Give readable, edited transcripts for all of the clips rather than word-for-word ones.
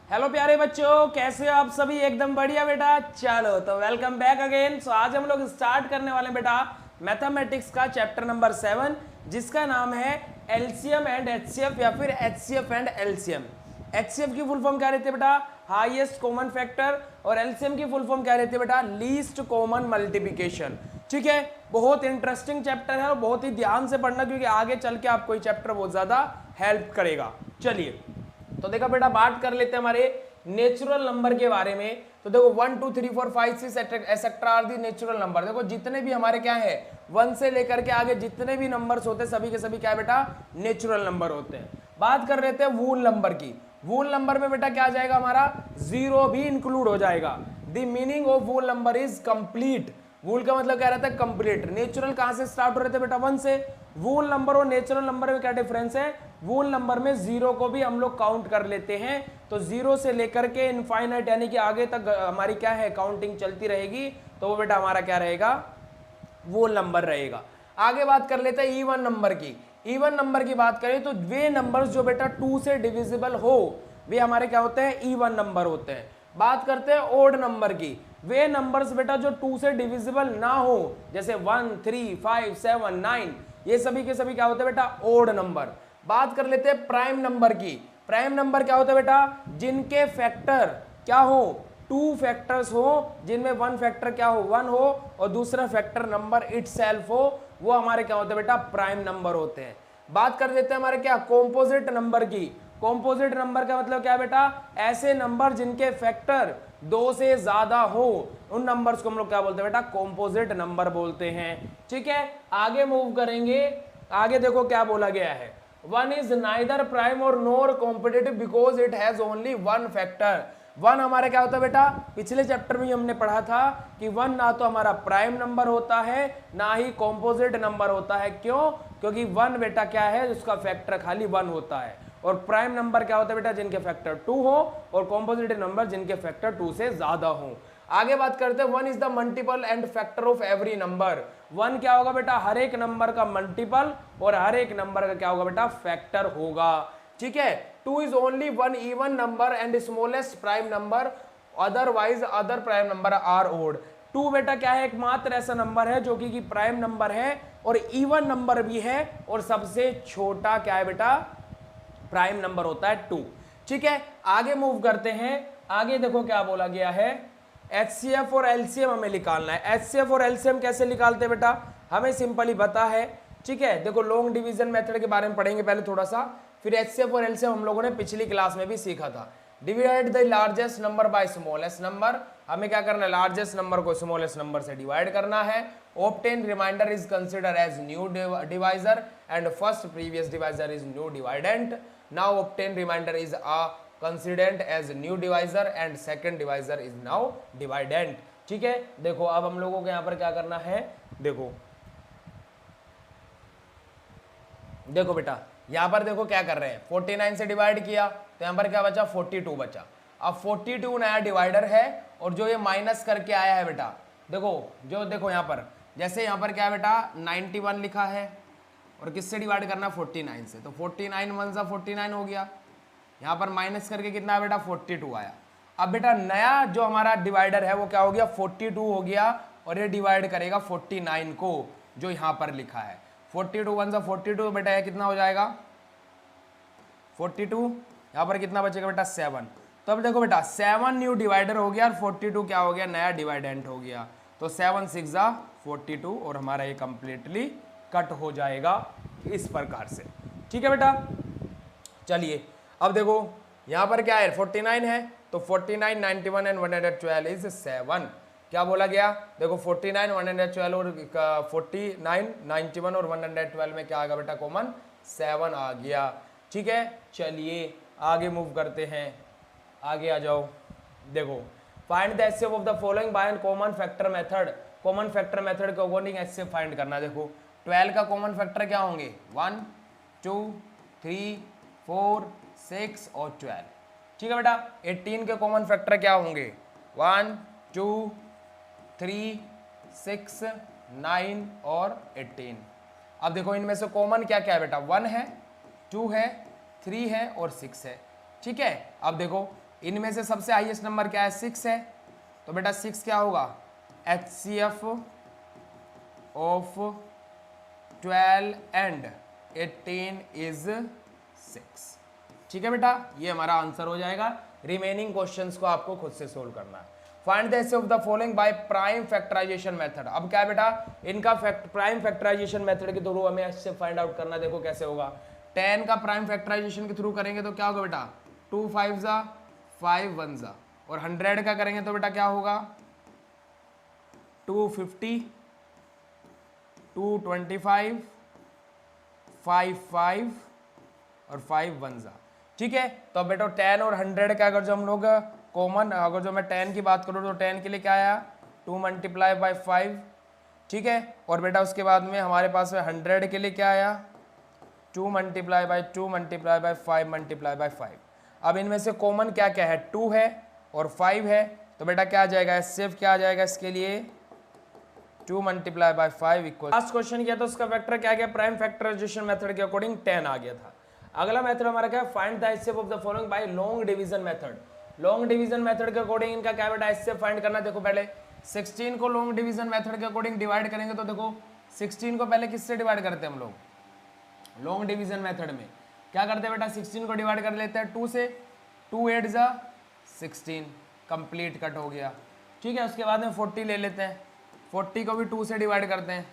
Hello प्यारे बच्चों, कैसे हो आप सभी? एकदम बढ़िया बेटा। चलो तो वेलकम बैक अगेन। सो आज हम लोग स्टार्ट करने वाले बेटा मैथमेटिक्स का चैप्टर नंबर 7, जिसका नाम है एलसीएम एंड एचसीएफ या फिर एचसीएफ एंड एलसीएम। एचसीएफ की फुल फॉर्म क्या रहती है बेटा? Highest common factor. और एलसीएम की फुल फॉर्म क्या रहती है बेटा? Least common multiplication. ठीक है, बहुत इंटरेस्टिंग चैप्टर है और बहुत ही ध्यान से पढ़ना, क्योंकि आगे चल के आपको ये चैप्टर बहुत ज्यादा हेल्प करेगा। चलिए तो देखो बेटा, बात कर लेते हैं हमारे नेचुरल नंबर के बारे में। तो देखो 1 2 3 4 5 6 etcetera are the natural number. देखो जितने भी हमारे क्या है 1 से लेकर के आगे जितने भी नंबर्स होते हैं सभी के सभी क्या है बेटा? नेचुरल नंबर होते हैं। बात कर लेते हैं वूल नंबर की। वूल नंबर में बेटा क्या आ जाएगा हमारा? जीरो भी इंक्लूड हो जाएगा। The meaning of whole number is complete. Whole का मतलब क्या रहता है? कंप्लीट। नेचुरल कहां से स्टार्ट हो रहे थे बेटा? 1 से। वूल नंबर और नेचुरल नंबर में क्या डिफरेंस है? वूल नंबर में जीरो को भी हम लोग काउंट कर लेते हैं, तो जीरो से लेकर के इनफाइनाइट यानी कि आगे तक हमारी क्या है काउंटिंग चलती रहेगी, तो वो बेटा हमारा क्या रहेगा? वूल नंबर रहेगा। आगे बात कर लेते हैं इवन नंबर की। इवन नंबर की बात करें तो वे नंबर्स जो बेटा 2 से डिविजिबल हो वे हमारे क्या होते हैं? इवन नंबर होते हैं। बात करते हैं ओड नंबर की। वे नंबर्स बेटा जो 2 से डिविजिबल ना हो, जैसे 1 3 5 7 9, ये सभी के सभी क्या होते हैं बेटा? Odd number. बात कर लेते हैं प्राइम नंबर की। प्राइम नंबर क्या होता है बेटा? जिनके फैक्टर क्या हो? 2 फैक्टर्स हो, जिनमें 1 फैक्टर क्या हो? 1 हो और दूसरा फैक्टर नंबर इटसेल्फ हो, वो हमारे क्या होते हैं बेटा? प्राइम नंबर होते हैं। बात कर लेते हैं हमारे क्या कॉम्पोजिट नंबर की। कॉम्पोजिट नंबर का मतलब क्या है बेटा? ऐसे नंबर जिनके फैक्टर 2 से ज्यादा हो, उन नंबर्स को हम लोग क्या बोलते हैं बेटा? कॉम्पोजिट नंबर बोलते हैं। ठीक है, आगे मूव करेंगे। आगे देखो क्या बोला गया है। 1 is neither prime or nor competitive because it has only one factor। 1 हमारे क्या होता है बेटा? पिछले चैप्टर में हमने पढ़ा था कि 1 ना तो हमारा प्राइम नंबर होता है ना ही कॉम्पोजिट नंबर होता है। क्यों? क्योंकि 1 बेटा क्या है? उसका फैक्टर खाली 1 होता है। और प्राइम नंबर क्या होता है बेटा? जिनके फैक्टर 2 हो, और कॉम्पोजिट नंबर जिनके फैक्टर 2 से ज्यादा हो। आगे बात करते हैं 1 is the multiple and factor of every number. 1 क्या होगा बेटा? हर एक नंबर का मल्टीपल और हर एक नंबर का क्या होगा बेटा? फैक्टर होगा। ठीक है। 2 is only one even number and smallest prime number, otherwise other prime number are odd. 2 बेटा क्या है? एकमात्र ऐसा नंबर है जो कि प्राइम नंबर है और इवन नंबर भी है, और सबसे छोटा क्या है बेटा? प्राइम नंबर होता है 2। ठीक है, आगे मूव करते हैं। आगे देखो क्या बोला गया है। एचसीएफ और एलसीएम हमें निकालना है। एचसीएफ और एलसीएम कैसे निकालते हैं बेटा? हमें सिंपली पता है। ठीक है, देखो लॉन्ग डिवीजन मेथड के बारे में पढ़ेंगे पहले थोड़ा सा, फिर एचसीएफ और एलसीएम हम लोगों ने पिछली क्लास में भी सीखा था। Divide the largest number by smallest number. हमें क्या करना है? लार्जेस्ट नंबर को स्मॉलेस्ट नंबर से डिवाइड करना है। Obtain remainder is consider as new divisor and first previous divisor is new dividend. Now obtain remainder is a considered as new divisor and second divisor is now dividend. ठीक है, देखो अब हम लोगों को यहां पर क्या करना है। देखो देखो बेटा, यहां पर देखो क्या कर रहे हैं। 49 से डिवाइड किया तो यहां पर क्या बचा? 42 बचा। अब 42 नया डिवाइडर है, और जो ये माइनस करके आया है बेटा, देखो जो देखो यहां पर, जैसे यहां पर क्या है बेटा? 91 लिखा है और किससे डिवाइड करना? 49 से। तो 49 1 सा 49 हो गया। यहाँ पर माइनस करके कितना है बेटा? 42 आया। अब बेटा नया जो हमारा डिवाइडर है वो क्या हो गया? 42 हो गया, और ये डिवाइड करेगा 49 को, जो यहाँ पर लिखा है। 42 1 सा 42 बेटा, ये कितना हो जाएगा? 42। यहाँ पर कितना बचेगा बेटा? 7। तो अब देखो बेटा 7 न्यू डिवाइडर हो गया और 42 क्या हो गया? नया डिवाइडेंट हो गया। तो 7 6 42, और हमारा ये कंप्लीटली कट हो जाएगा इस प्रकार से। ठीक है बेटा, चलिए अब देखो यहां पर क्या है? 49 है, तो 49 91 एंड 112 इज 7। क्या बोला गया? देखो 49 112 और 49 91 और 112 में क्या आ गया बेटा? कॉमन 7 आ गया। ठीक है, चलिए आगे मूव करते हैं। आगे आ जाओ। देखो find the HCF of the following by an common factor method. Common factor method के अकॉर्डिंग एचसीएफ फाइंड करना। देखो 12 का कॉमन फैक्टर क्या होंगे? 1 2 3 4 6 और 12। ठीक है बेटा, 18 के कॉमन फैक्टर क्या होंगे? 1 2 3 6 9 और 18। अब देखो इनमें से कॉमन क्या क्या है बेटा? 1 है, 2 है, 3 है और 6 है। ठीक है, अब देखो इनमें से सबसे हाईएस्ट नंबर क्या है, 6 है, तो बेटा 6 क्या होगा, HCF ऑफ 12 एंड 18 इज 6। ठीक है बेटा, ये हमारा आंसर हो जाएगा। रिमेनिंग क्वेश्चंस को आपको खुद से सोल्व करना है। Find the HCF of the following by prime factorization method. अब क्या है बेटा, इनका प्राइम फैक्टराइजेशन मेथड के थ्रू हमें एचसीएफ फाइंड आउट करना। देखो कैसे होगा, 10 का प्राइम फैक्टराइजेशन के थ्रू करेंगे तो क्या होगा बेटा, 2 5 जा 5 1 जा, और 100 का करेंगे तो बेटा क्या होगा, 250 225 5 5 और 5 1 जा। ठीक है, तो बेटा 10 और 100 का अगर जो हम लोग कॉमन, अगर जो मैं 10 की बात करूँ तो 10 के लिए क्या आया, 2 मल्टीप्लाई बाई 5। ठीक है, और बेटा उसके बाद में हमारे पास में 100 के लिए क्या आया, 2 multiply by 2 multiply by 5 multiply by 5। अब इनमें से कॉमन क्या क्या है, 2 है और 5 है, तो बेटा क्या आ जाएगा, एचसीएफ क्या आ जाएगा इसके लिए, 2 multiply by 5 equal. Last question किया तो उसका वेक्टर क्या गया, प्राइम फैक्टराइजेशन मेथड के अकॉर्डिंग 10 आ गया था। अगला मेथड हमारा क्या है, find the HCF of the following bye long division method. Long division method के अकॉर्डिंग इनका क्या बेटा एचसीएफ फाइंड करना। देखो पहले 16 को लॉन्ग डिवीजन मेथड के अकॉर्डिंग डिवाइड करेंगे तो देखो 16 को पहले किससे डिवाइड करते हैं हम लोग, लॉन्ग डिवीजन मेथड में क्या करते हैं बेटा, 16 को डिवाइड कर लेते हैं 2 से, 2 8 जा 16, कंप्लीट कट हो गया। ठीक है, उसके बाद में 40 ले लेते हैं, 40 को भी 2 से डिवाइड करते हैं,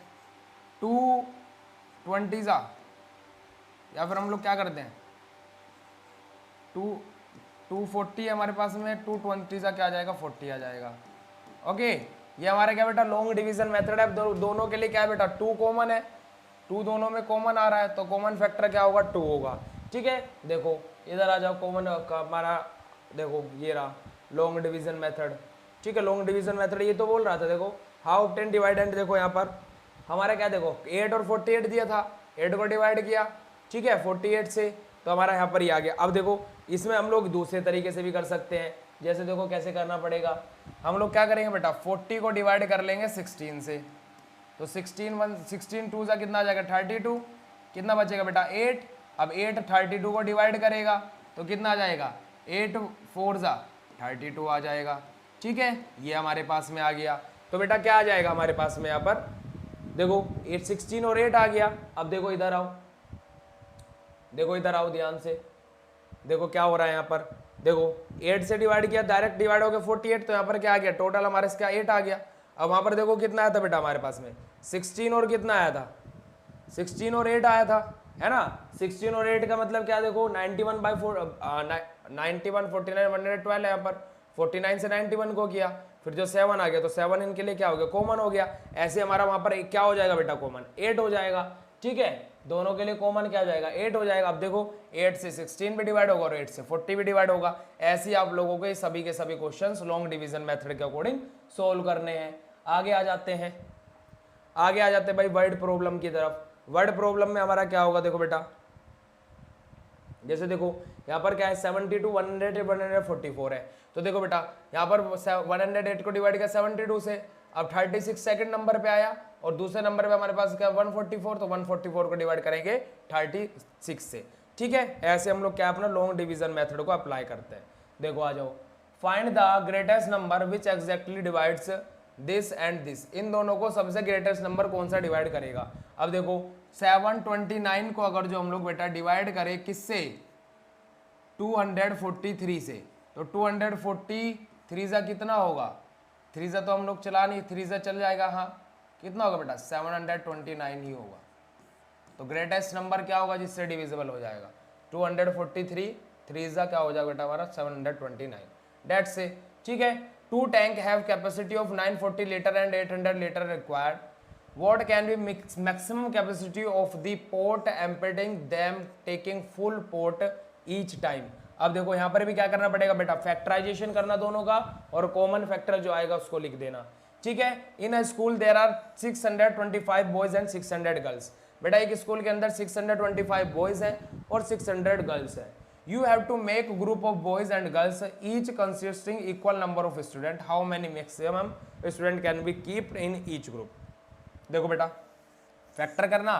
2 20 जा, या फिर हम लोग क्या करते हैं, 240 हमारे पास में, 220 का क्या आ जाएगा, 40 आ जाएगा। ओके, ये हमारा क्या बेटा लॉन्ग डिवीजन मेथड है। दोनों के लिए क्या है बेटा, 2 कॉमन है, 2 दोनों में कॉमन आ रहा है, तो कॉमन फैक्टर क्या होगा, 2 होगा। ठीक है, देखो इधर आ जाओ, कॉमन हमारा देखो ये रहा लॉन्ग डिवीजन मेथड। ठीक है, लॉन्ग डिवीजन मेथड ये तो बोल रहा था, देखो हाउ ऑब्टेन डिवाइडेंड, देखो यहाँ पर हमारा क्या, देखो 8 और 48 दिया था, 8 को डिवाइड किया, ठीक है 48 से, तो हमारा यहाँ पर ही आ गया। अब देखो इसमें हम लोग दूसरे तरीके से भी कर सकते हैं, जैसे देखो कैसे करना पड़ेगा, हम लोग क्या करेंगे बेटा, 40 को डिवाइड कर लेंगे 16 से, तो 16 2 जा कितना आ जाएगा, 32, कितना बचेगा बेटा 8। अब 8 32 को डिवाइड करेगा तो कितना आ जाएगा, 8 4 जा 32 आ जाएगा। ठीक है, ये हमारे पास में आ गया। तो बेटा क्या आ जाएगा हमारे पास में यहाँ पर, देखो 8 16 और 8 आ गया। अब देखो इधर आओ, देखो इधर आओ ध्यान से, देखो क्या हो रहा है यहाँ पर, देखो 8 से डिवाइड किया, डायरेक्ट डिवाइड हो गया 48, तो यहाँ पर क्या आ गया, टोटल हमारे इसका 8 आ गया। अब वहाँ पर देखो कितना आया था बेटा हमारे पास में, 16 और कितना आया था, 16 और 8 आया था, है ना। 16 और 8 का मतलब क्या, देखो 91 बाई 91 49 112 है यहाँ पर, 49 से 91 को किया, फिर जो 7 आ गया तो 7 इनके लिए क्या हो गया, कॉमन हो गया। ऐसे हमारा वहाँ पर क्या हो जाएगा बेटा, कॉमन 8 हो जाएगा। ठीक है, दोनों के लिए कॉमन क्या हो जाएगा, 8 हो जाएगा। अब देखो 8 से 16 भी डिवाइड होगा और 8 से 40 भी डिवाइड होगा। ऐसे ही आप लोगों के सभी क्वेश्चंस लॉन्ग डिवीजन मेथड के अकॉर्डिंग सोल्व करने हैं। आगे आ जाते हैं, आगे आ जाते हैं भाई वर्ड प्रॉब्लम की तरफ। वर्ड प्रॉब्लम में हमारा क्या होगा, देखो बेटा जैसे देखो यहाँ पर क्या है, 72 100 144 है, तो देखो बेटा यहाँ पर 108 को डिवाइड किया 72 से, अब 36 सेकंड नंबर पे आया, और दूसरे नंबर पे हमारे पास क्या 144, तो 144 को डिवाइड करेंगे 36 से। ठीक है, ऐसे हम लोग क्या अपना लॉन्ग डिवीजन मेथड को अप्लाई करते हैं। देखो आ जाओ, find the greatest number which exactly divides this and this. इन दोनों को सबसे ग्रेटेस्ट नंबर कौन सा डिवाइड करेगा। अब देखो 729 को अगर जो हम लोग बेटा डिवाइड करें किससे, 243 से, तो 243 जा कितना होगा, 3 जा तो हम लोग चला नहीं, 3 जा चल जाएगा, हाँ कितना होगा बेटा 729 ही होगा। तो ग्रेटेस्ट नंबर क्या होगा जिससे डिविजिबल हो जाएगा, 243, 3 जा क्या हो जाएगा बेटा हमारा 729, डेट्स से। ठीक है, 2 tank have capacity of 940 litre and 800 litre required, what can be maximum capacity of the port emptying them taking full port each time। अब देखो यहाँ पर भी क्या करना पड़ेगा बेटा, फैक्टराइजेशन करना दोनों का, और कॉमन फैक्टर जो आएगा उसको लिख देना। ठीक है, in a school there are 625 boys and 600 girls. बेटा एक स्कूल के अंदर 625 बॉयज हैं और 600 गर्ल्स हैं। You have to make group of boys and girls each consisting equal number of student, how many maximum student can be keeped in each group. देखो बेटा factor करना,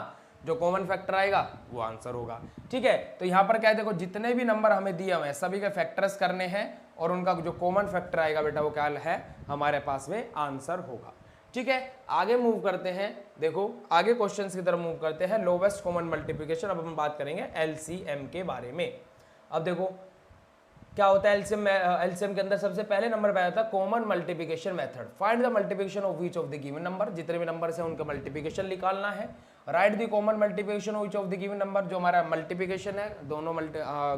जो कॉमन फैक्टर आएगा वो आंसर होगा। ठीक है, तो यहाँ पर क्या है, देखो जितने भी नंबर हमें दिए हुए हैं सभी के फैक्टर्स करने हैं और उनका जो कॉमन फैक्टर आएगा बेटा वो क्या है हमारे पास में आंसर होगा। ठीक है, आगे मूव करते हैं, देखो आगे क्वेश्चंस की तरफ मूव करते हैं। लोवेस्ट कॉमन मल्टीप्लिकेशन, अब हम बात करेंगे एलसीएम के बारे में। अब देखो क्या होता है एलसीएम, एलसीएम के अंदर सबसे पहले नंबर पे आता है common multiplication method. Find the multiplication of each of the given number, जितने भी नंबर है उनका मल्टीप्लिकेशन निकालना है। Right the common multiplication of each of the given number, जो हमारा मल्टीप्लिकेशन है दोनों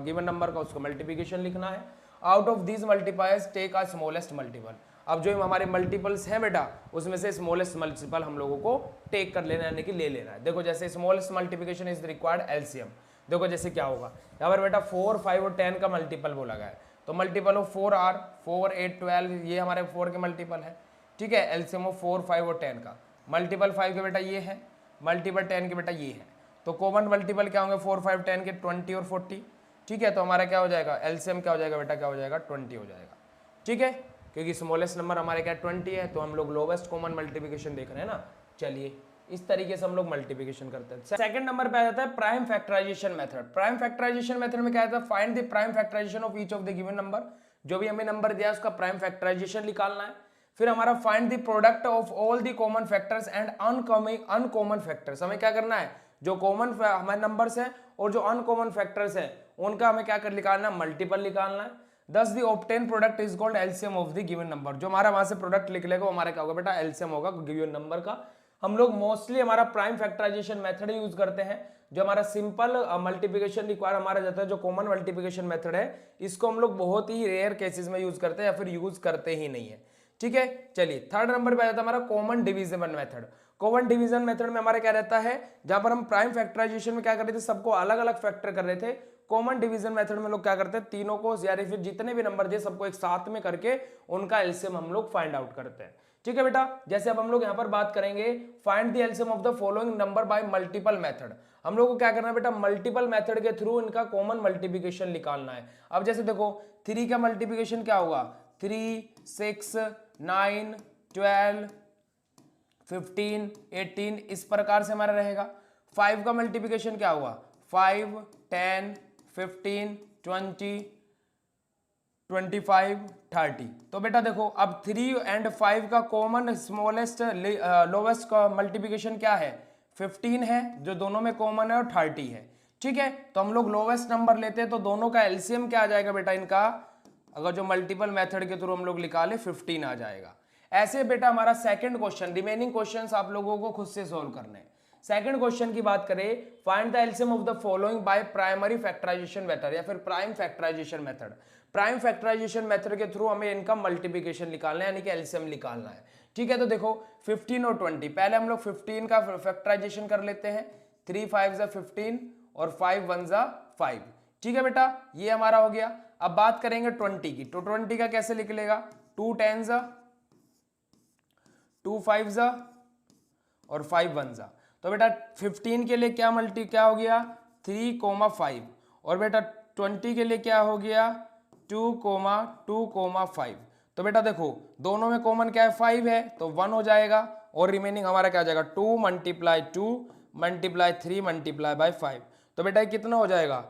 गिवन नंबर का उसका मल्टीप्लिकेशन लिखना है। Out of these multipliers take a smallest multiple, अब जो हमारे मल्टीपल्स हैं बेटा उसमें से स्मॉलेस्ट मल्टीपल हम लोगों को टेक कर लेना यानी कि ले लेना है। देखो जैसे smallest multiplication is required LCM, देखो जैसे क्या होगा यहाँ पर बेटा 4, 5 और 10 का मल्टीपल बोला गया है, तो मल्टीपल ऑफ 4 आर 4, 8, 12 ये हमारे 4 के मल्टीपल है। ठीक है, एलसीएम ऑफ 4, 5 और 10 का मल्टीपल 5 के बेटा ये है, मल्टीपल 10 के बेटा ये है, तो कॉमन मल्टीपल क्या होंगे 4, 5, 10 के 20 और 40। ठीक है, तो हमारा क्या हो जाएगा एलसीएम क्या हो जाएगा बेटा, क्या हो जाएगा 20 हो जाएगा। ठीक है, क्योंकि स्मॉलेस्ट नंबर हमारे क्या 20 है, तो हम लोग लोवेस्ट कॉमन मल्टीप्लिकेशन देख रहे हैं ना। चलिए इस तरीके से हम लोग मल्टीप्लिकेशन करते हैं। सेकंड नंबर पे आ जाता है prime factorization method. Prime factorization method में क्या आता है, find the prime factorization of each of the given number, जो भी हमें नंबर दिया है उसका प्राइम फैक्टराइजेशन निकालना है। फिर हमारा find the product of all the common factors and uncommon factors, हमें क्या करना है जो कॉमन हमारे नंबर्स हैं और जो अनकॉमन फैक्टर्स हैं उनका हमें क्या कर निकालना है, मल्टीपल निकालना है। Thus the obtain product is called LCM of the given number, जो हमारा वहां से प्रोडक्ट निकलेगा वो हमारा क्या होगा बेटा एलसीएम होगा गिवन नंबर का। हम लोग मोस्टली हमारा प्राइम फैक्टराइजेशन मेथड यूज करते हैं, जो हमारा सिंपल मल्टीप्लिकेशन रिक्वायर हमारा जाता है, जो कॉमन मल्टीप्लिकेशन मेथड है इसको हम लोग बहुत ही रेयर केसेस में यूज करते हैं या फिर यूज करते ही नहीं है। ठीक है, चलिए थर्ड नंबर पे आ जाता है हमारा common division method. Common division method में हमारा क्या रहता है, जहां पर हम प्राइम फैक्टराइजेशन में क्या कर रहे थे सबको अलग अलग फैक्टर कर रहे थे, कॉमन डिवीजन मेथड में लोग क्या करते हैं तीनों को या फिर जितने भी नंबर थे सबको एक साथ में करके उनका एलसीएम हम लोग फाइंड आउट करते हैं। ठीक है बेटा, जैसे अब हम लोग यहाँ पर बात करेंगे find the LCM of the following number by multiple method. हम लोग को क्या करना है बेटा मल्टीपल मेथड के थ्रू इनका कॉमन मल्टीप्लिकेशन निकालना है। अब जैसे देखो 3 का मल्टीप्लिकेशन क्या होगा, 3, 6, 9, 12, 15, 18 इस प्रकार से हमारा रहेगा। 5 का मल्टीप्लिकेशन क्या हुआ, 5, 10, 15, 20, 25, 30। तो बेटा देखो अब 3 एंड 5 का कॉमन स्मॉलेस्ट लोवेस्ट का मल्टीप्लिकेशन क्या है 15 है, जो दोनों में कॉमन है, और 30 है। ठीक है, तो हम लोग लोवेस्ट नंबर लेते हैं तो दोनों का एलसीएम क्या आ जाएगा बेटा इनका, अगर जो मल्टीपल मेथड के थ्रू हम लोग निकाले 15 आ जाएगा। ऐसे बेटा हमारा सेकंड क्वेश्चन, रिमेनिंग क्वेश्चंस आप लोगों को खुद से सोल्व करने हैं। सेकंड क्वेश्चन की बात करें, find the LCM of the following by primary factorization method या फिर prime factorization method. Prime factorization method के थ्रू हमें इनका मल्टीप्लिकेशन निकालना है यानी कि एलसीएम निकालना है। ठीक है, तो देखो 15 और 20, पहले हम लोग 15 का फैक्टराइजेशन कर लेते हैं, 3 5 15 और 5 1 5। ठीक है बेटा, ये हमारा हो गया। अब बात करेंगे 20 की, तो 20 का कैसे निकलेगा, 2 10 2 5 और 5 1। तो बेटा 15 के लिए क्या हो गया 3, 5 और बेटा 20 के लिए क्या हो गया 2, 2, 5। तो बेटा देखो दोनों में कॉमन क्या है 5 है, तो 1 हो जाएगा और रिमेनिंग हमारा क्या हो जाएगा 2 × 2 × 3 × 5। तो बेटा कितना हो जाएगा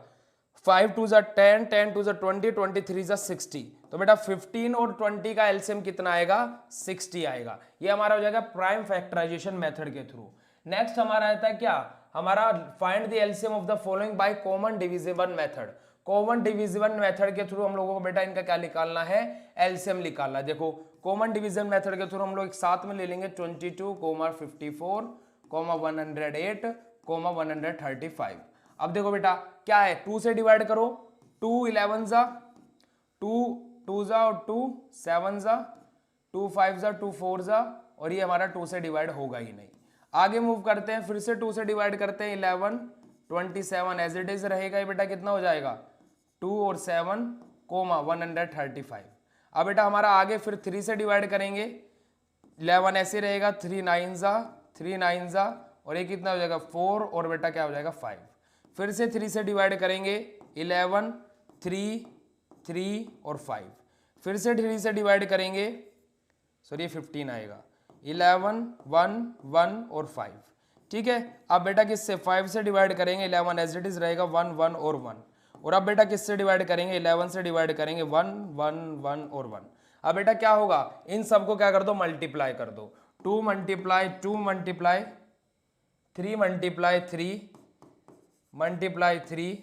5 2 10, 10 2 20, 23 60। तो बेटा 15 और 20 का एलसीएम कितना आएगा 60 आएगा। ये हमारा हो जाएगा प्राइम फैक्टराइजेशन मेथड के थ्रू। नेक्स्ट हमारा आता है क्या, हमारा find the LCM of the following by common divisible method. Common divisible method के थ्रू हम लोगों को बेटा इनका क्या निकालना है, एलसीएम निकालना है। देखो कॉमन डिवीजन मेथड के थ्रू हम लोग एक साथ में ले लेंगे 22, 54, 108, 135। अब देखो बेटा क्या है 2 से डिवाइड करो, 2 11 2 2 और 2 7 2 5 2 4 और ये हमारा 2 से डिवाइड होगा ही नहीं। आगे मूव करते हैं, फिर से 2 से डिवाइड करते हैं, 11 27 एज इट इज रहेगा। ये बेटा कितना हो जाएगा 2 और 7, 135। अब बेटा हमारा आगे फिर 3 से डिवाइड करेंगे, 11 ऐसे रहेगा, 3 9 और ये कितना हो जाएगा 4 और बेटा क्या हो जाएगा 5। फिर से 3 से डिवाइड करेंगे, 11 3 3 और 5। फिर से 3 से डिवाइड करेंगे, सॉरी 15 आएगा, 11 1 1 और 5। ठीक है। अब बेटा किससे 5 से डिवाइड करेंगे 11 एज इट इज रहेगा 1 1 और 1। और अब बेटा किससे डिवाइड करेंगे 11 से डिवाइड करेंगे 1 1 1 और 1। अब बेटा क्या होगा, इन सबको क्या कर दो मल्टीप्लाई कर दो, 2 multiply 2 multiply 3 multiply 3 multiply 3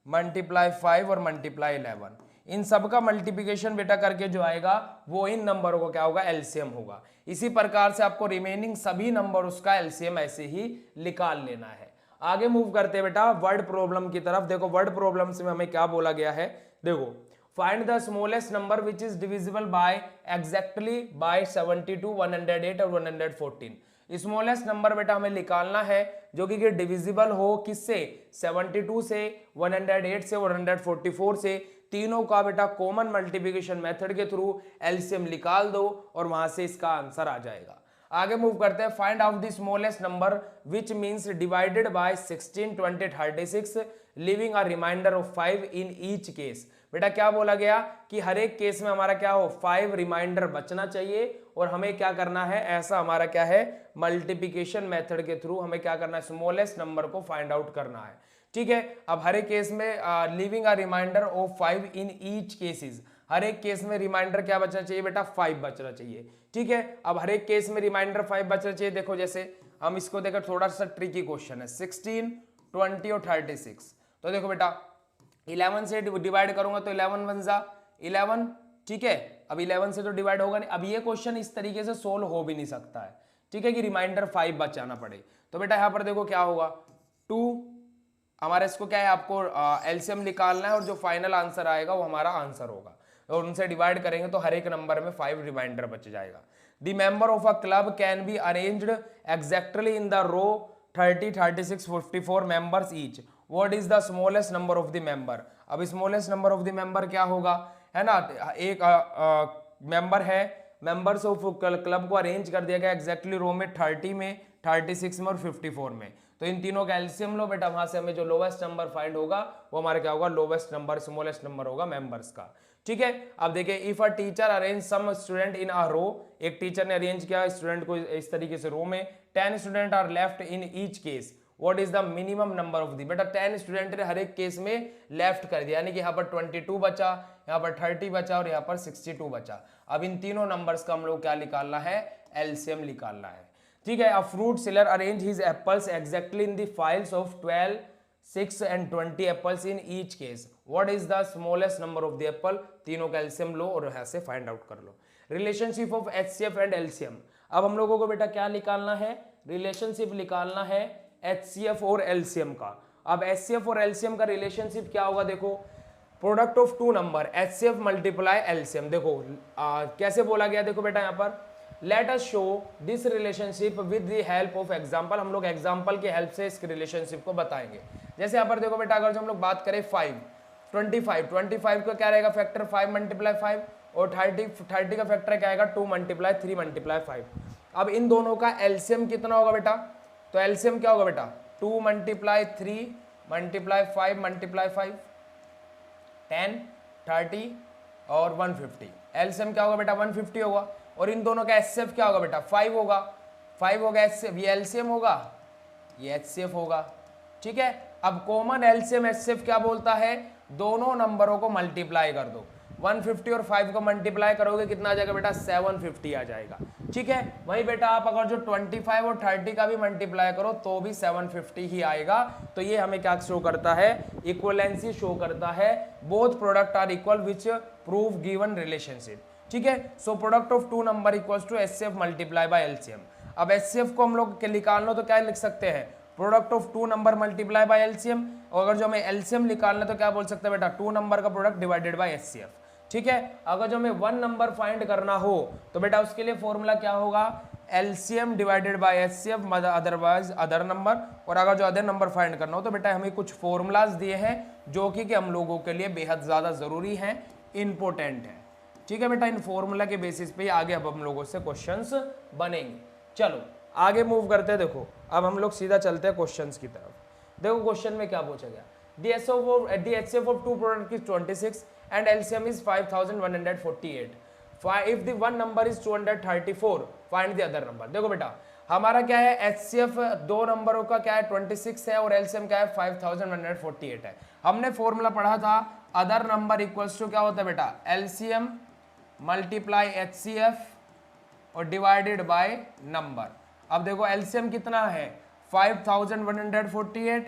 multiply 5 और मल्टीप्लाई 11। इन सब का मल्टीप्लिकेशन बेटा करके जो आएगा वो इन नंबरों को क्या होगा एलसीएम होगा। इसी प्रकार से आपको रिमेनिंग सभी नंबर उसका एलसीएम ऐसे ही निकाल लेना है। आगे मूव करते हैं बेटा वर्ड प्रॉब्लम की तरफ। देखो वर्ड प्रॉब्लम में हमें क्या बोला गया है, देखो find the smallest number which is divisible by exactly by 72 108 और 114। स्मॉलेस्ट नंबर बेटा हमें निकालना है जो कि डिविजिबल हो किससे 72 से 108 से 144 से। तीनों का बेटा कॉमन मल्टीप्लिकेशन मेथड के थ्रू एलसीएम निकाल दो और वहां से इसका आंसर आ जाएगा। आगे मूव करते हैं find out the smallest number which means divided by 16 20 36 leaving a remainder of 5 in each case. बेटा क्या बोला गया कि हर एक केस में हमारा क्या हो 5 रिमाइंडर बचना चाहिए और हमें क्या करना है, ऐसा हमारा क्या है मल्टीप्लिकेशन मेथड के थ्रू हमें क्या करना है स्मॉलेस्ट नंबर को फाइंड आउट करना है। ठीक है। अब हर एक केस में leaving a remainder of 5 in each cases, हर एक केस में रिमाइंडर क्या बचना चाहिए बेटा 5 बचना चाहिए। ठीक है। अब हर एक केस में रिमाइंडर 5 बचना चाहिए। देखो जैसे हम इसको देखकर थोड़ा सा ट्रिकी क्वेश्चन है 16 20 और 36। तो देखो बेटा 11 से डिवाइड करूंगा तो 11 वन जा 11। ठीक है। अब 11 से तो डिवाइड होगा नहीं। अब ये क्वेश्चन इस तरीके से सोल्व हो भी नहीं सकता है। ठीक है कि रिमाइंडर 5 बचाना पड़े। तो बेटा यहाँ पर देखो क्या होगा 2 हमारा इसको क्या है आपको एलसीएम निकालना है और जो फाइनल आंसर आएगा वो हमारा आंसर होगा और उनसे डिवाइड करेंगे तो हर एक नंबर में 5 रिमाइंडर बच जाएगा। The member of a club can be arranged exactly in the row 30 36 54 members each. What is the smallest number of the member. अब smallest number of the member क्या होगा, है ना, एक मेंबर है, मेंबर्स ऑफ क्लब को arrange कर दिया गया एग्जैक्टली रो में 30 में 36 में और 54 में। तो इन तीनों का एलसीएम लो बेटा, वहां से हमें जो लोवेस्ट नंबर फाइंड होगा वो हमारा क्या होगा लोवेस्ट नंबर स्मॉलेस्ट नंबर होगा मेंबर्स का। ठीक है। अब देखिए if a teacher arrange some student in a row, एक टीचर ने अरेंज किया स्टूडेंट को इस तरीके से रो में, 10 student are left in each case, what is the minimum number of the. बेटा 10 स्टूडेंट ने हर एक केस में लेफ्ट कर दिया, यानी कि यहाँ पर 22 बचा, यहाँ पर 30 बचा और यहाँ पर 62 बचा। अब इन तीनों नंबर्स का हम लोग क्या निकालना है एलसीएम निकालना है। ठीक है। A fruit seller arrange his apples exactly in the files of 12 6 and 20 apples in each case, what is the smallest number of the Apple. तीनों का एलसीएम लो और यहाँ से फाइंड आउट कर लो। Relationship of HCF and LCM. अब हम लोगों को बेटा क्या निकालना है, रिलेशनशिप निकालना है एचसीएफ और एलसीएम का। अब एचसीएफ और एलसीएम का रिलेशनशिप क्या होगा, देखो product of two number HCF multiply LCM. देखो कैसे बोला गया, देखो बेटा यहाँ पर let us show this relationship with the help of example. हम लोग एग्जांपल के हेल्प से इस रिलेशनशिप को बताएंगे। जैसे यहाँ पर देखो बेटा अगर जो हम लोग बात करें 5 25 का क्या रहेगा फैक्टर 5 मल्टीप्लाई 5 और 30 का फैक्टर क्या आएगा 2 मल्टीप्लाई 3 मल्टीप्लाई 5। अब इन दोनों का एलसीएम कितना होगा बेटा, तो एलसीएम क्या होगा बेटा 2 मल्टीप्लाई 3 मल्टीप्लाई 5 मल्टीप्लाई 5 10 30 और 150। एलसीएम क्या होगा बेटा 150 होगा। और इन दोनों का एचसीएफ क्या होगा बेटा 5 होगा, 5 होगा एचसीएफ, ये एलसीएम होगा ये एचसीएफ होगा। ठीक है। अब कॉमन एलसीएम एचसीएफ क्या बोलता है, दोनों नंबरों को मल्टीप्लाई कर दो, 150 और 5 को मल्टीप्लाई करोगे कितना आ जाएगा बेटा 750 आ जाएगा। ठीक है। वही बेटा आप अगर जो 25 और 30 का भी मल्टीप्लाई करो तो भी 750 ही आएगा। तो ये हमें क्या शो करता है, इक्वलेंसी शो करता है, both product are equal which prove given relationship. ठीक है। So product of two number equals to HCF multiply by LCM. अब एचसीएफ को हम लोग निकालना तो क्या लिख सकते हैं, product of two number multiply by LCM. और अगर जो हमें एलसीएम निकालना तो क्या बोल सकते हैं बेटा टू नंबर का प्रोडक्ट डिवाइडेड बाय एचसीएफ। ठीक है। अगर जो हमें वन नंबर फाइंड करना हो तो बेटा उसके लिए फॉर्मूला क्या होगा, LCM divided by HCF otherwise other number. और अगर जो अदर नंबर फाइंड करना हो तो बेटा हमें कुछ फॉर्मूलाज दिए हैं जो कि हम लोगों के लिए बेहद ज्यादा जरूरी है, इंपॉर्टेंट है। ठीक है बेटा, इन फॉर्मूला के बेसिस पे आगे अब हम लोगों से क्वेश्चंस बनेंगे। चलो आगे मूव करते हैं। देखो अब हम लोग सीधा चलते हैं क्वेश्चंस की तरफ। देखो क्वेश्चन में क्या पूछा गया, the HCF of two product is 26 and LCM is 5148. If the one number is 234 find the other number। देखो बेटा हमारा क्या है HCF दो नंबरों का क्या है 26 है और एलसीएम क्या है 5148 है। हमने फॉर्मूला पढ़ा था अदर नंबर इक्वल्स टू क्या होता है बेटा एलसीएम मल्टीप्लाई HCF और डिवाइडेड बाय नंबर। अब देखो एलसीएम कितना है 5148,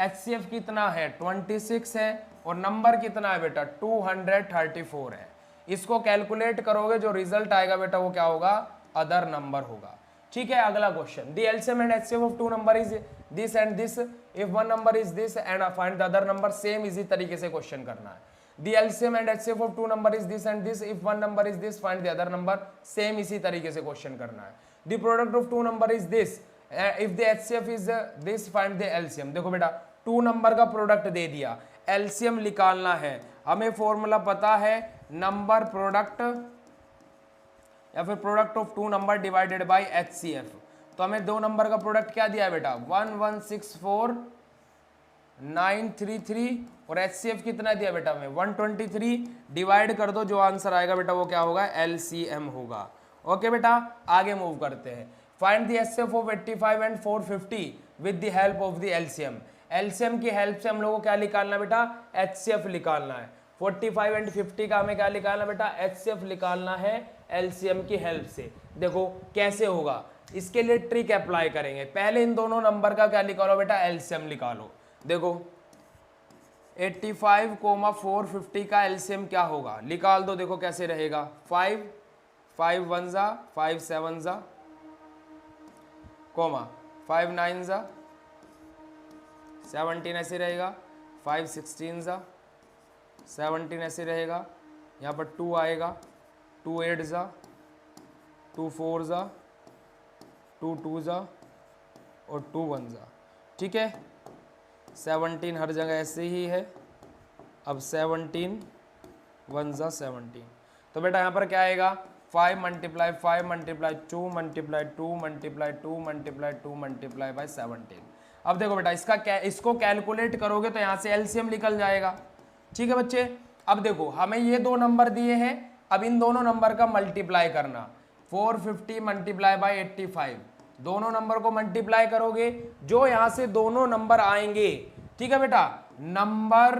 HCF कितना है 26 है और नंबर कितना है बेटा 234 है। इसको कैलकुलेट करोगे जो रिजल्ट आएगा बेटा वो क्या होगा अदर नंबर होगा। ठीक है, अगला question the LCM and HCF of two number is this and this if one number is this and find the other number. Same इसी तरीके से क्वेश्चन करना है। The LCM and HCF of two number is this and this if one number is this find the other number. Same इसी तरीके से question करना है। The product of two number is this if the HCF is this find the LCM. देखो बेटा to number का product दे दिया, LCM निकालना है। हमें फॉर्मूला पता है नंबर प्रोडक्ट या फिर product of two number divided by HCF। तो हमें दो नंबर का प्रोडक्ट क्या दिया है बेटा 1164933 और HCF कितना दिया बेटा हमें 123। डिवाइड कर दो, जो आंसर आएगा बेटा वो क्या होगा LCM होगा। ओके बेटा आगे मूव करते हैं। Find the HCF of 85 and 450 with the help of the LCM। LCM की हेल्प से हम लोगों को क्या निकालना बेटा HCF निकालना है। 45 एंड 50 का हमें क्या निकालना बेटा HCF निकालना है LCM की हेल्प से। देखो कैसे होगा, इसके लिए ट्रिक अप्लाई करेंगे। पहले इन दोनों नंबर का क्या निकालो बेटा LCM निकालो। देखो 85, 450 का LCM क्या होगा निकाल दो। देखो कैसे रहेगा 5 5 1 जा 5 7 जा 5 9 जा 17 ऐसे रहेगा 5 16 जा 17 ऐसे रहेगा। यहाँ पर 2 आएगा 2 8 जा 2 4 जा 2 2 जा और 2 1 जा। ठीक है 17 हर जगह ऐसे ही है। अब 17 1 जा 17। तो बेटा यहाँ पर क्या आएगा 5 multiply 5 multiply 2 multiply 2 multiply 2 multiply 2 multiply by 17। अब देखो बेटा इसको कैलकुलेट करोगे तो यहाँ से एलसीएम निकल जाएगा। ठीक है बच्चे, अब देखो हमें ये दो नंबर दिए हैं, अब इन दोनों नंबर का मल्टीप्लाई करना 450 मल्टीप्लाई बाई 85। दोनों नंबर को मल्टीप्लाई करोगे जो यहाँ से दोनों नंबर आएंगे। ठीक है बेटा, नंबर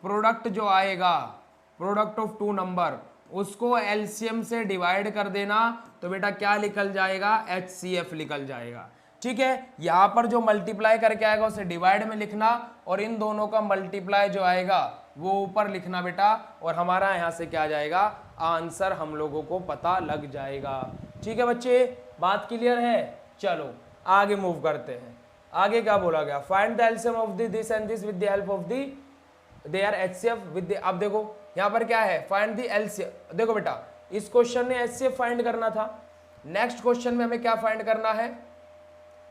प्रोडक्ट जो आएगा प्रोडक्ट ऑफ टू नंबर उसको एलसीएम से डिवाइड कर देना तो बेटा क्या निकल जाएगा HCF निकल जाएगा। ठीक है, यहां पर जो मल्टीप्लाई करके आएगा उसे डिवाइड में लिखना और इन दोनों का मल्टीप्लाई जो आएगा वो ऊपर लिखना बेटा, और हमारा यहां से क्या आ जाएगा आंसर हम लोगों को पता लग जाएगा। ठीक है बच्चे, बात क्लियर है। चलो आगे मूव करते हैं। आगे क्या बोला गया, find the LCM of this and this with the help of their HCF with. अब देखो यहां पर क्या है फाइंड द एलसीएम। देखो बेटा इस क्वेश्चन में HCF फाइंड करना था, नेक्स्ट क्वेश्चन में हमें क्या फाइंड करना है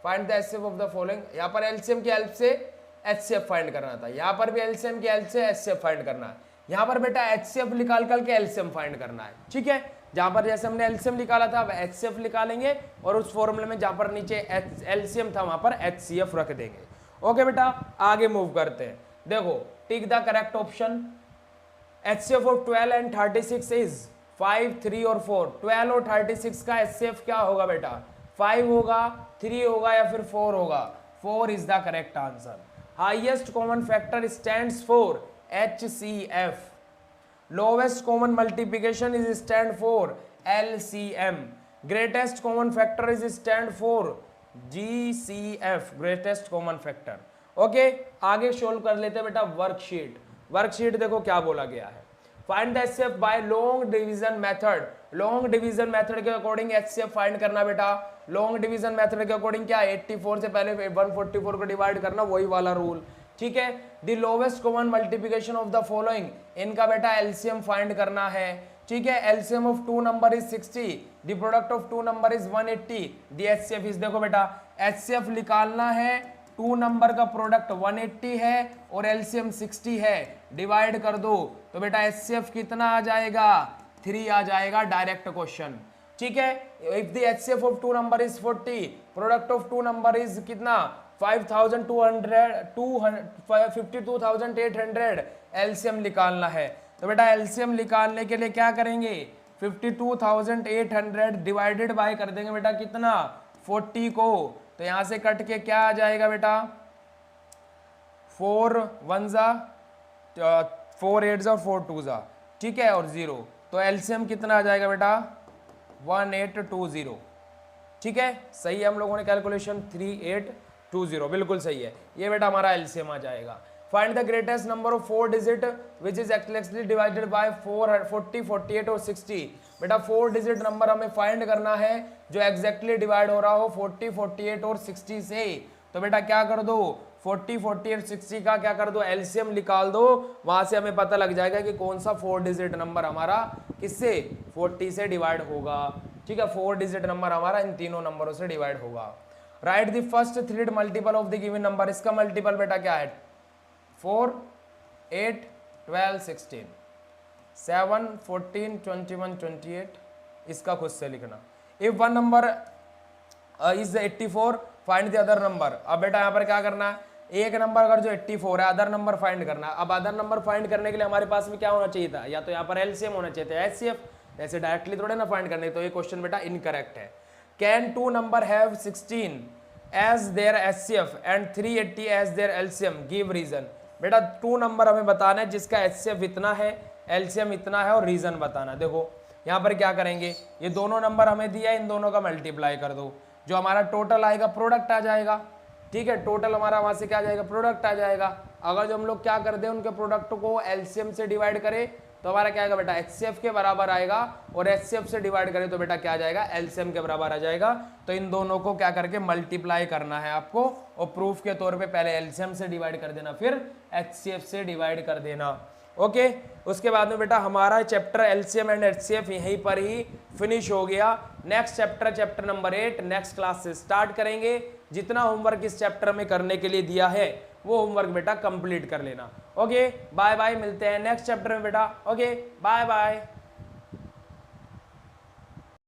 find the HCF of the following. यहाँ पर एलसीएम की हेल्प से HCF फाइंड करना था, यहाँ पर भी एलसीएम की हेल्प से HCF फाइंड करना है। यहाँ पर बेटा HCF निकाल करके एलसीएम फाइंड करना है। ठीक है, जहां पर जैसे हमने एलसीएम निकाला था अब HCF निकालेंगे और उस फॉर्मूले में जहां पर नीचे एलसीएम था वहां पर HCF रख देंगे। ओके बेटा आगे मूव करते हैं। देखो tick the correct option. HCF of 12 and 36 is 5 3 और 4। 12 और 36 का HCF क्या होगा बेटा 5 होगा 3 होगा या फिर 4 होगा। 4 is the correct answer. Highest common factor stands for HCF। Lowest common multiplication is stand for LCM. Greatest common factor is stand for GCF. Greatest common factor. Okay आगे सोल्व कर लेते हैं बेटा वर्कशीट। वर्कशीट देखो क्या बोला गया है, find the HCF by long division method. Long division method के अकॉर्डिंग HCF फाइंड करना बेटा। लॉन्ग डिवीजन मेथड के अकॉर्डिंग क्या 84 से पहले 144 को डिवाइड करना, वही वाला रूल। ठीक है, the lowest common multiplication of the following, इनका बेटा एलसीएम फाइंड करना है। ठीक है, LCM of two number is 60, the product of two number is 180, the HCF is. देखो बेटा HCF निकालना है, टू नंबर का प्रोडक्ट 180 है और एलसीएम 60 है, डिवाइड कर दो तो बेटा HCF कितना आ जाएगा 3 आ जाएगा, डायरेक्ट क्वेश्चन। ठीक है, if the HCF of two number is 40, product of two number is कितना 52,800 एलसीएम निकालना है। तो बेटा एलसीएम निकालने के लिए क्या करेंगे 52,800 डिवाइडेड बाय कर देंगे बेटा कितना 40 को, तो यहां से कट के क्या आ जाएगा बेटा, 4 1 जा 4 8 जा 4 2 जा, ठीक है, और 0, तो एलसीएम कितना आ जाएगा बेटा 1820, ठीक है, सही है, हम लोगों ने कैलकुलेशन 3820 बिल्कुल सही है, ये बेटा हमारा एलसीएम आ जाएगा। Find the greatest number of 4 digit which is actually divided by 40 48 और 60। बेटा 4 डिजिट नंबर हमें फाइंड करना है जो एग्जैक्टली डिवाइड हो रहा हो 40 48 और 60 से। तो बेटा क्या कर दो, 40 48 60 का क्या कर दो, एलसीएम निकाल दो, वहां से हमें पता लग जाएगा कि कौन सा 4 डिजिट नंबर हमारा किससे 40 से डिवाइड होगा, ठीक है, 4 डिजिट नंबर हमारा इन तीनों नंबरों से डिवाइड होगा। Right the first 3 multiple of the given number, इसका मल्टीपल बेटा क्या है 4 8 12 16 7 14 21 28, इसका खुद से लिखना। If one number is 84 find the other number. अब बेटा यहाँ पर क्या करना है, एक नंबर अगर जो 84 है अदर नंबर फाइंड करना है। अब अदर नंबर फाइंड करने के लिए हमारे पास में क्या होना चाहिए था, या तो यहाँ पर एलसीएम होना चाहिए था, एचसीएफ, ऐसे डायरेक्टली थोड़े ना फाइंड करने, तो ये क्वेश्चन बेटा इनकरेक्ट है। Can 2 number have 16 as their HCF and 380 as their LCM, give reason. बेटा 2 नंबर हमें बताना है जिसका एचसीएफ इतना है, एलसीएम इतना है, और रीजन बताना। देखो यहाँ पर क्या करेंगे, ये दोनों नंबर हमें दिया है, इन दोनों का मल्टीप्लाई कर दो, जो हमारा टोटल आएगा प्रोडक्ट आ जाएगा, ठीक है, टोटल हमारा वहां से क्या आ जाएगा, प्रोडक्ट आ जाएगा। अगर जो हम लोग क्या कर दें उनके प्रोडक्ट को एलसीएम से डिवाइड करें तो हमारा क्या आएगा बेटा एचसीएफ के बराबर आएगा, और एचसीएफ से डिवाइड करें तो बेटा क्या आ जाएगा, एलसीएम के बराबर आ जाएगा। तो इन दोनों को क्या करके मल्टीप्लाई करना है आपको, और प्रूफ के तौर पे पहले एलसीएम से डिवाइड कर देना, फिर एचसीएफ से डिवाइड कर देना। ओके, उसके बाद में बेटा हमारा चैप्टर एलसीएम एंड एचसीएफ यहीं पर ही फिनिश हो गया। Next chapter, chapter number 8 next class से स्टार्ट करेंगे। जितना होमवर्क इस चैप्टर में करने के लिए दिया है वो होमवर्क बेटा कंप्लीट कर लेना। ओके बाय बाय, मिलते हैं नेक्स्ट चैप्टर में बेटा। Okay bye bye.